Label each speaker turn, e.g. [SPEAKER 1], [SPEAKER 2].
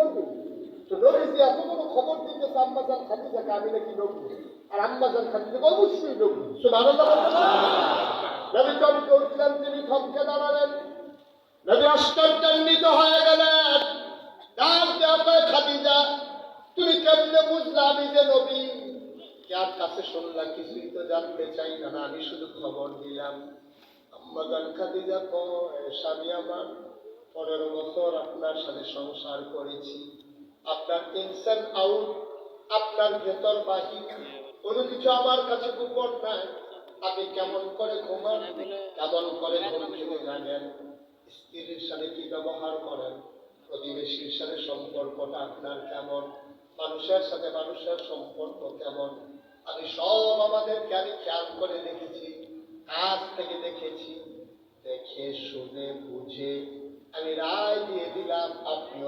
[SPEAKER 1] করবে। তো নবীজি এত বড় খবর দিতেছে আম্মাজান খাদিজাকে, আমি নাকি নবী, আর আম্মাজান খাদিজাকে অবশ্যই নবী। সুবহানাল্লাহ। নবী চমকে উঠলেন, তিনি থমকে দাঁড়ালেন। নবী আশ্চর্যান্বিত হয়ে গেলেন। ডাক দেয়া খাদিজা, তুমি কেমনে বুঝলা আমি যে নবী? কার কাছে শুনলা? কিছুই তো জানতে চাই না, আমি শুধু খবর দিলাম। আম্মাজান খাদিজা কয়, স্বামী আমার, 15 বছর আপনার সাথে সংসার করেছি। আপনার ইনসান আউট, আপনার ভেতর বাহির কোনো কিছু আমার কাছে গোপন নাই। আপনি কেমন করে ঘুমান, কেমন করে ঘুম থেকে জানেন, স্ত্রীর সাথে কি ব্যবহার করেন, প্রতিবেশীর সাথে সম্পর্কটা আপনার কেমন, মানুষের সাথে মানুষের সম্পর্ক কেমন, আমি সব আমাদেরকে আমি খেয়াল করে দেখেছি, কাছ থেকে দেখেছি। দেখে শুনে বুঝে আমি রায় দিয়ে দিলাম, আপনি